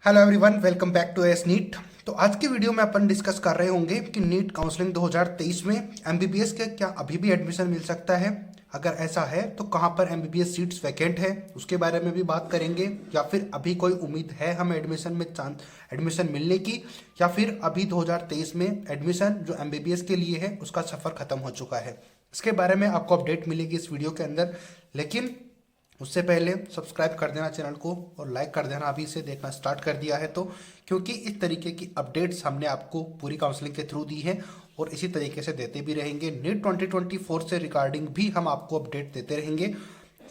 Hello everyone, welcome back to S NEET. तो आज की वीडियो में अपन डिस्कस कर रहे होंगे कि नीट काउंसलिंग 2023 में एमबीबीएस के क्या अभी भी एडमिशन मिल सकता है। अगर ऐसा है तो कहां पर एमबीबीएस सीट्स वैकेंट है उसके बारे में भी बात करेंगे, या फिर अभी कोई उम्मीद है हमें एडमिशन मिलने की, या फिर अभी 2023 में एडमिशन जो एमबीबीएस के लिए है उसका सफ़र ख़त्म हो चुका है। इसके बारे में आपको अपडेट मिलेगी इस वीडियो के अंदर। लेकिन उससे पहले सब्सक्राइब कर देना चैनल को और लाइक कर देना अभी से देखना स्टार्ट कर दिया है तो, क्योंकि इस तरीके की अपडेट्स हमने आपको पूरी काउंसलिंग के थ्रू दी है और इसी तरीके से देते भी रहेंगे। नीट 2024 से रिगार्डिंग भी हम आपको अपडेट देते रहेंगे।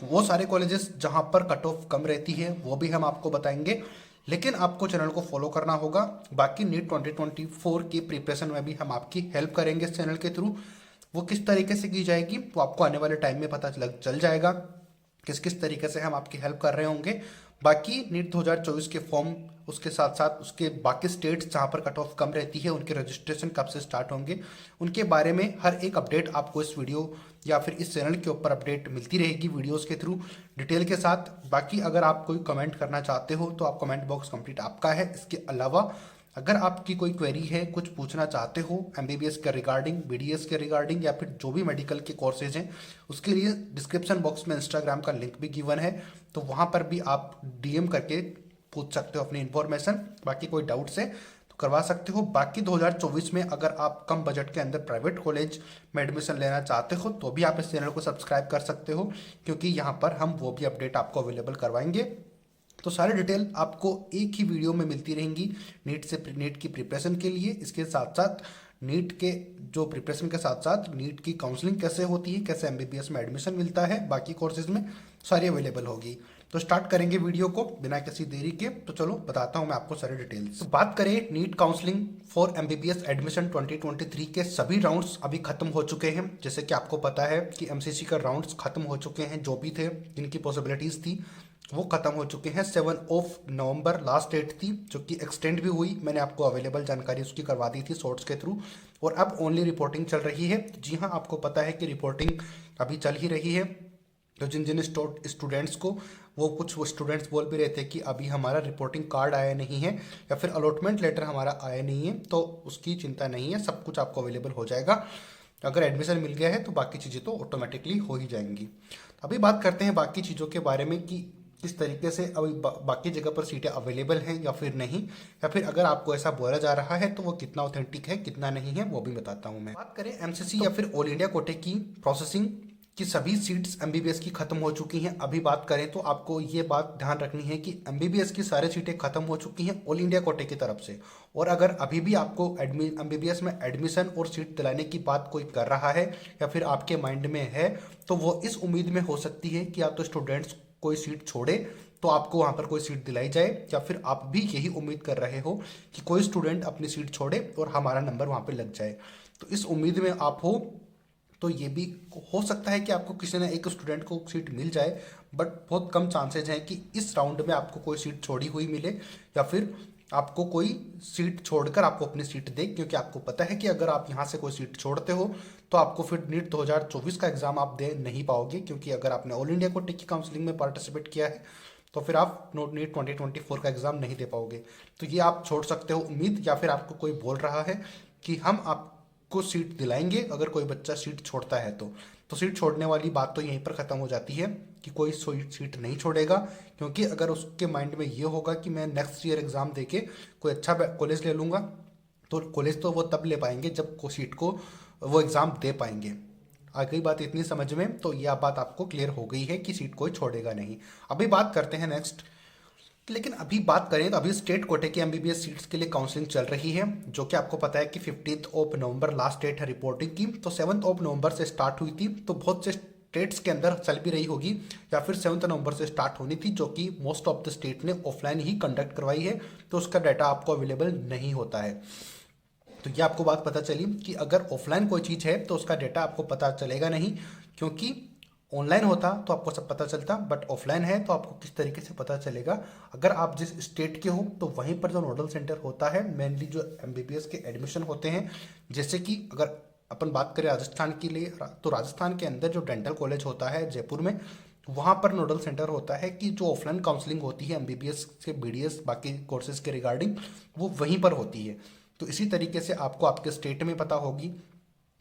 वो सारे कॉलेजेस जहाँ पर कट ऑफ कम रहती है वो भी हम आपको बताएंगे, लेकिन आपको चैनल को फॉलो करना होगा। बाकी नीट 2024 की प्रिपरेशन में भी हम आपकी हेल्प करेंगे इस चैनल के थ्रू। वो किस तरीके से की जाएगी वो आपको आने वाले टाइम में पता चल जाएगा, किस किस तरीके से हम आपकी हेल्प कर रहे होंगे। बाकी नीट 2024 के फॉर्म, उसके साथ साथ उसके बाकी स्टेट्स जहाँ पर कट ऑफ कम रहती है उनके रजिस्ट्रेशन कब से स्टार्ट होंगे, उनके बारे में हर एक अपडेट आपको इस वीडियो या फिर इस चैनल के ऊपर अपडेट मिलती रहेगी वीडियोस के थ्रू डिटेल के साथ। बाकी अगर आप कोई कमेंट करना चाहते हो तो आप कमेंट बॉक्स कंप्लीट आपका है। इसके अलावा अगर आपकी कोई क्वेरी है, कुछ पूछना चाहते हो एमबीबीएस के रिगार्डिंग, बीडीएस के रिगार्डिंग, या फिर जो भी मेडिकल के कोर्सेज हैं, उसके लिए डिस्क्रिप्शन बॉक्स में इंस्टाग्राम का लिंक भी गिवन है, तो वहाँ पर भी आप डीएम करके पूछ सकते हो अपनी इन्फॉर्मेशन। बाकी कोई डाउट्स है तो करवा सकते हो। बाकी 2024 में अगर आप कम बजट के अंदर प्राइवेट कॉलेज में एडमिशन लेना चाहते हो तो भी आप इस चैनल को सब्सक्राइब कर सकते हो, क्योंकि यहाँ पर हम वो भी अपडेट आपको अवेलेबल करवाएंगे। तो सारी डिटेल आपको एक ही वीडियो में मिलती रहेंगी नीट की प्रिपरेशन के लिए। इसके साथ साथ नीट के जो प्रिपरेशन के साथ साथ नीट की काउंसलिंग कैसे होती है, कैसे एमबीबीएस में एडमिशन मिलता है, बाकी कोर्सेज में सारी अवेलेबल होगी। तो स्टार्ट करेंगे वीडियो को बिना किसी देरी के। तो चलो बताता हूँ मैं आपको सारी डिटेल्स। तो बात करें NEET counselling for MBBS admission 2023 के सभी राउंड्स अभी खत्म हो चुके हैं। जैसे कि आपको पता है कि एमसीसी का राउंड्स खत्म हो चुके हैं, जो भी थे जिनकी पॉसिबिलिटीज थी वो खत्म हो चुके हैं। 7 नवंबर लास्ट डेट थी, जो कि एक्सटेंड भी हुई। मैंने आपको अवेलेबल जानकारी उसकी करवा दी थी सोर्ट्स के थ्रू, और अब ओनली रिपोर्टिंग चल रही है। जी हाँ, आपको पता है कि रिपोर्टिंग अभी चल ही रही है। तो जिन जिन स्टूडेंट्स को, वो स्टूडेंट्स बोल भी रहे थे कि अभी हमारा रिपोर्टिंग कार्ड आया नहीं है या फिर अलॉटमेंट लेटर हमारा आया नहीं है, तो उसकी चिंता नहीं है, सब कुछ आपको अवेलेबल हो जाएगा। अगर एडमिशन मिल गया है तो बाकी चीज़ें तो ऑटोमेटिकली हो ही जाएंगी। अभी बात करते हैं बाकी चीज़ों के बारे में कि किस तरीके से अभी बाकी जगह पर सीटें अवेलेबल हैं या फिर नहीं, या फिर अगर आपको ऐसा बोला जा रहा है तो वो कितना ऑथेंटिक है कितना नहीं है वो भी बताता हूँ मैं। बात करें एमसीसी या फिर ऑल इंडिया कोटे की प्रोसेसिंग की, सभी सीट्स एमबीबीएस की खत्म हो चुकी हैं। अभी बात करें तो आपको ये बात ध्यान रखनी है कि एमबीबीएस की सारी सीटें खत्म हो चुकी हैं ऑल इंडिया कोटे की तरफ से। और अगर अभी भी आपको एमबीबीएस में एडमिशन और सीट दिलाने की बात कोई कर रहा है या फिर आपके माइंड में है, तो वो इस उम्मीद में हो सकती है कि आप तो स्टूडेंट्स कोई सीट छोड़े तो आपको वहाँ पर कोई सीट दिलाई जाए, या फिर आप भी यही उम्मीद कर रहे हो कि कोई स्टूडेंट अपनी सीट छोड़े और हमारा नंबर वहाँ पर लग जाए। तो इस उम्मीद में आप हो तो ये भी हो सकता है कि आपको किसी न एक स्टूडेंट को सीट मिल जाए, बट बहुत कम चांसेज हैं कि इस राउंड में आपको कोई सीट छोड़ी हुई मिले या फिर आपको कोई सीट छोड़कर आपको अपनी सीट दे। क्योंकि आपको पता है कि अगर आप यहाँ से कोई सीट छोड़ते हो तो आपको फिर नीट 2024 का एग्ज़ाम आप दे नहीं पाओगे, क्योंकि अगर आपने ऑल इंडिया कोटे की काउंसलिंग में पार्टिसिपेट किया है तो फिर आप नीट 2024 का एग्ज़ाम नहीं दे पाओगे। तो ये आप छोड़ सकते हो उम्मीद, या फिर आपको कोई बोल रहा है कि हम आपको सीट दिलाएंगे अगर कोई बच्चा सीट छोड़ता है तो सीट छोड़ने वाली बात तो यहीं पर ख़त्म हो जाती है कि कोई सीट नहीं छोड़ेगा। क्योंकि अगर उसके माइंड में ये होगा कि मैं नेक्स्ट ईयर एग्ज़ाम देके कोई अच्छा कॉलेज ले लूँगा, तो कॉलेज तो वो तब ले पाएंगे जब को सीट को वो एग्ज़ाम दे पाएंगे। आ गई बात इतनी समझ में, तो यह बात आपको क्लियर हो गई है कि सीट कोई छोड़ेगा नहीं। अभी बात करते हैं नेक्स्ट। लेकिन अभी बात करें तो अभी स्टेट कोटे की एमबीबीएस सीट्स के लिए काउंसलिंग चल रही है, जो कि आपको पता है कि 15 नवंबर लास्ट डेट है रिपोर्टिंग की। तो 7 नवंबर से स्टार्ट हुई थी, तो बहुत से स्टेट्स के अंदर चल भी रही होगी, या फिर 7 नवंबर से स्टार्ट होनी थी, जो कि मोस्ट ऑफ द स्टेट ने ऑफलाइन ही कंडक्ट करवाई है, तो उसका डाटा आपको अवेलेबल नहीं होता है। तो ये आपको बात पता चली कि अगर ऑफलाइन कोई चीज़ है तो उसका डाटा आपको पता चलेगा नहीं, क्योंकि ऑनलाइन होता तो आपको सब पता चलता, बट ऑफलाइन है तो आपको किस तरीके से पता चलेगा। अगर आप जिस स्टेट के हो तो वहीं पर जो नोडल सेंटर होता है, मेनली जो एमबीबीएस के एडमिशन होते हैं, जैसे कि अगर अपन बात करें राजस्थान के लिए, तो राजस्थान के अंदर जो डेंटल कॉलेज होता है जयपुर में, वहाँ पर नोडल सेंटर होता है कि जो ऑफलाइन काउंसलिंग होती है एमबीबीएस से बीडीएस बाकी कोर्सेज के रिगार्डिंग, वो वहीं पर होती है। तो इसी तरीके से आपको आपके स्टेट में पता होगी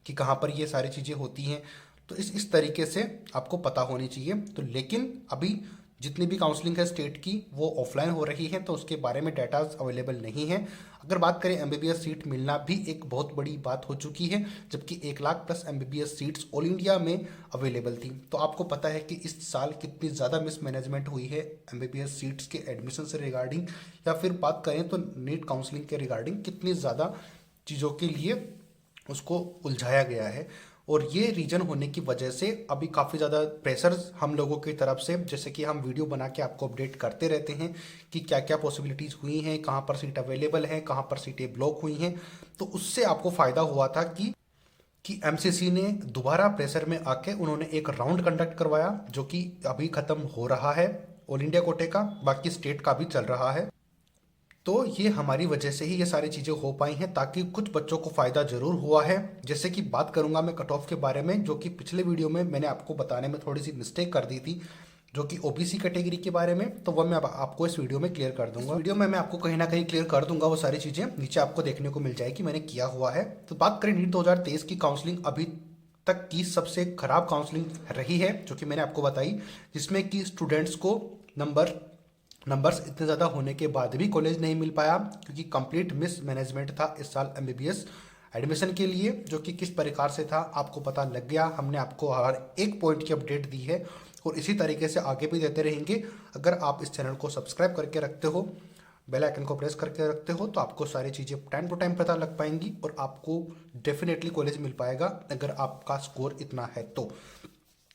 कि कहाँ पर ये सारी चीज़ें होती हैं। तो इस तरीके से आपको पता होनी चाहिए। तो लेकिन अभी जितनी भी काउंसलिंग है स्टेट की वो ऑफलाइन हो रही है, तो उसके बारे में डाटाज अवेलेबल नहीं है। अगर बात करें एमबीबीएस सीट मिलना भी एक बहुत बड़ी बात हो चुकी है, जबकि 1 lakh plus MBBS seats all India में अवेलेबल थी। तो आपको पता है कि इस साल कितनी ज़्यादा मिसमैनेजमेंट हुई है एमबीबीएस सीट्स के एडमिशन से रिगार्डिंग, या फिर बात करें तो नीट काउंसलिंग के रिगार्डिंग कितनी ज़्यादा चीज़ों के लिए उसको उलझाया गया है। और ये रीजन होने की वजह से अभी काफ़ी ज़्यादा प्रेशर्स हम लोगों की तरफ से, जैसे कि हम वीडियो बना के आपको अपडेट करते रहते हैं कि क्या क्या पॉसिबिलिटीज़ हुई हैं, कहाँ पर सीट अवेलेबल है, कहाँ पर सीटें ब्लॉक हुई हैं। तो उससे आपको फ़ायदा हुआ था कि एमसीसी ने दोबारा प्रेशर में आके उन्होंने एक राउंड कंडक्ट करवाया, जो कि अभी ख़त्म हो रहा है ऑल इंडिया कोटे का, बाकी स्टेट का भी चल रहा है। तो ये हमारी वजह से ही ये सारी चीज़ें हो पाई हैं, ताकि कुछ बच्चों को फ़ायदा ज़रूर हुआ है। जैसे कि बात करूंगा मैं कट ऑफ के बारे में, जो कि पिछले वीडियो में मैंने आपको बताने में थोड़ी सी मिस्टेक कर दी थी, जो कि ओबीसी कैटेगरी के बारे में। तो वह मैं अब आपको इस वीडियो में क्लियर कर दूंगा। वीडियो में मैं आपको कहीं ना कहीं क्लियर कर दूंगा, वो सारी चीज़ें नीचे आपको देखने को मिल जाएगी मैंने किया हुआ है। तो बात करें नीट 2023 की काउंसलिंग, अभी तक की सबसे खराब काउंसलिंग रही है, जो कि मैंने आपको बताई, जिसमें कि स्टूडेंट्स को नंबर्स इतने ज़्यादा होने के बाद भी कॉलेज नहीं मिल पाया, क्योंकि कंप्लीट मिस मैनेजमेंट था इस साल एमबीबीएस एडमिशन के लिए। जो कि किस प्रकार से था आपको पता लग गया, हमने आपको हर एक पॉइंट की अपडेट दी है और इसी तरीके से आगे भी देते रहेंगे। अगर आप इस चैनल को सब्सक्राइब करके रखते हो, बेल आइकन को प्रेस करके रखते हो, तो आपको सारी चीज़ें टाइम टू टाइम पता लग पाएंगी और आपको डेफिनेटली कॉलेज मिल पाएगा अगर आपका स्कोर इतना है तो।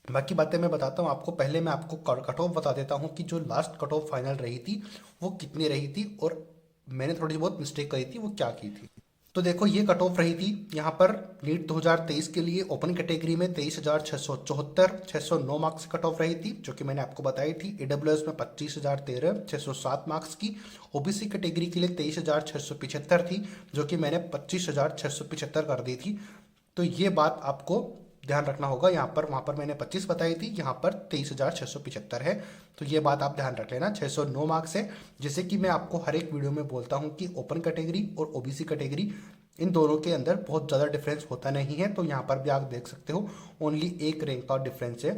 बाकी बातें मैं बताता हूँ आपको। पहले मैं आपको कट ऑफ बता देता हूँ कि जो लास्ट कट ऑफ फाइनल रही थी वो कितनी रही थी, और मैंने थोड़ी बहुत मिस्टेक करी थी वो क्या की थी। तो देखो ये कट ऑफ रही थी यहाँ पर नीट 2023 के लिए ओपन कैटेगरी में 23,674 609 मार्क्स की कट ऑफ रही थी, जो कि मैंने आपको बताई थी। एडब्ल्यूएस में 25,013 607 मार्क्स की। ओबीसी कैटेगरी के लिए 23,675 थी, जो कि मैंने 25,675 कर दी थी। तो ये बात आपको ध्यान रखना होगा। यहाँ पर वहाँ पर मैंने 25 बताई थी, यहाँ पर 23,675 है। तो ये बात आप ध्यान रख लेना। 609 मार्क्स है। जैसे कि मैं आपको हर एक वीडियो में बोलता हूँ कि ओपन कैटेगरी और ओबीसी कैटेगरी, इन दोनों के अंदर बहुत ज़्यादा डिफरेंस होता नहीं है। तो यहाँ पर भी आप देख सकते हो ओनली एक रैंक का डिफरेंस है।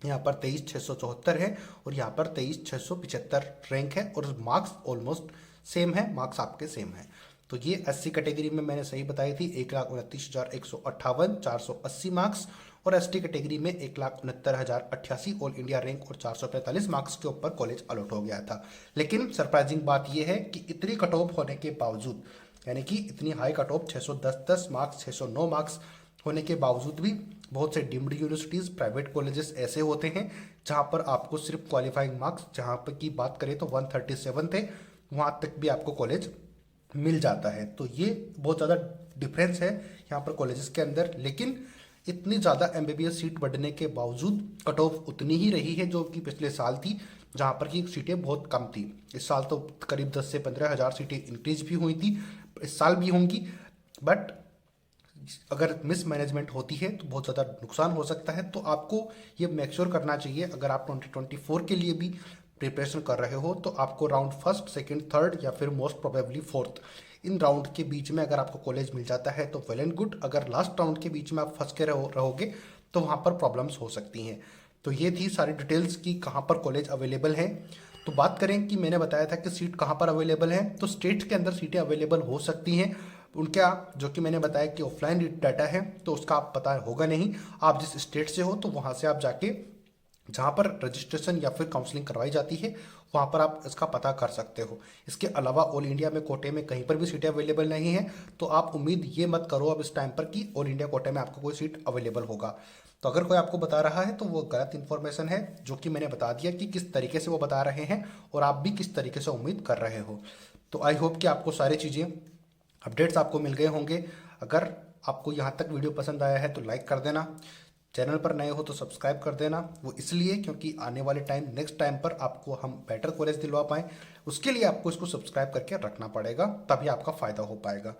यहाँ पर 23,674 है और यहाँ पर 23,675 रैंक है, और मार्क्स ऑलमोस्ट सेम है, मार्क्स आपके सेम है। तो ये 80 कैटेगरी में मैंने सही बताई थी 1,29,158 480 मार्क्स, और एसटी कैटेगरी में 1,69,088 ऑल इंडिया रैंक और 445 मार्क्स के ऊपर कॉलेज अलॉट हो गया था। लेकिन सरप्राइजिंग बात यह है कि इतनी कट ऑफ होने के बावजूद, यानी कि इतनी high cut off 610 marks 609 marks होने के बावजूद भी बहुत से डीम्ड यूनिवर्सिटीज़ प्राइवेट कॉलेजेस ऐसे होते हैं जहाँ पर आपको सिर्फ क्वालिफाइंग मार्क्स, जहाँ पर की बात करें तो 137 थे, वहाँ तक भी आपको कॉलेज मिल जाता है। तो ये बहुत ज़्यादा डिफरेंस है यहाँ पर कॉलेजेस के अंदर। लेकिन इतनी ज़्यादा एमबीबीएस सीट बढ़ने के बावजूद कट ऑफ उतनी ही रही है जो कि पिछले साल थी, जहाँ पर की सीटें बहुत कम थी। इस साल तो करीब 10 से 15 हज़ार सीटें इंक्रीज भी हुई थी, इस साल भी होंगी। बट अगर मिस मैनेजमेंट होती है तो बहुत ज़्यादा नुकसान हो सकता है। तो आपको ये मेक श्योर करना चाहिए, अगर आप 2024 के लिए भी प्रिपरेशन कर रहे हो, तो आपको राउंड फर्स्ट, सेकंड, थर्ड या फिर most probably fourth, in round के बीच में अगर आपको कॉलेज मिल जाता है तो वेल एंड गुड। अगर लास्ट राउंड के बीच में आप फंस के रहोगे तो वहाँ पर प्रॉब्लम्स हो सकती हैं। तो ये थी सारी डिटेल्स कि कहाँ पर कॉलेज अवेलेबल है। तो बात करें कि मैंने बताया था कि सीट कहाँ पर अवेलेबल है, तो स्टेट्स के अंदर सीटें अवेलेबल हो सकती हैं उनका, जो कि मैंने बताया कि ऑफलाइन डाटा है तो उसका आप पता होगा नहीं। आप जिस स्टेट से हो तो वहाँ से आप जाके जहाँ पर रजिस्ट्रेशन या फिर काउंसलिंग करवाई जाती है वहाँ पर आप इसका पता कर सकते हो। इसके अलावा ऑल इंडिया में कोटे में कहीं पर भी सीटें अवेलेबल नहीं है, तो आप उम्मीद ये मत करो अब इस टाइम पर कि ऑल इंडिया कोटे में आपको कोई सीट अवेलेबल होगा। तो अगर कोई आपको बता रहा है तो वो गलत इन्फॉर्मेशन है, जो कि मैंने बता दिया कि किस तरीके से वो बता रहे हैं और आप भी किस तरीके से उम्मीद कर रहे हो। तो आई होप कि आपको सारी चीज़ें अपडेट्स आपको मिल गए होंगे। अगर आपको यहाँ तक वीडियो पसंद आया है तो लाइक कर देना, चैनल पर नए हो तो सब्सक्राइब कर देना। वो इसलिए क्योंकि आने वाले नेक्स्ट टाइम पर आपको हम बेटर कॉलेज दिलवा पाएँ, उसके लिए आपको इसको सब्सक्राइब करके रखना पड़ेगा, तभी आपका फ़ायदा हो पाएगा।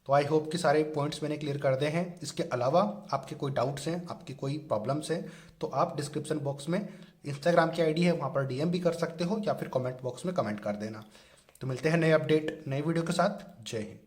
तो आई होप कि सारे पॉइंट्स मैंने क्लियर कर दे हैं। इसके अलावा आपके कोई डाउट्स हैं, आपकी कोई प्रॉब्लम्स हैं, तो आप डिस्क्रिप्शन बॉक्स में इंस्टाग्राम की आईडी है, वहाँ पर डीएम भी कर सकते हो या फिर कमेंट बॉक्स में कमेंट कर देना। तो मिलते हैं नए अपडेट नए वीडियो के साथ। जय हिंद।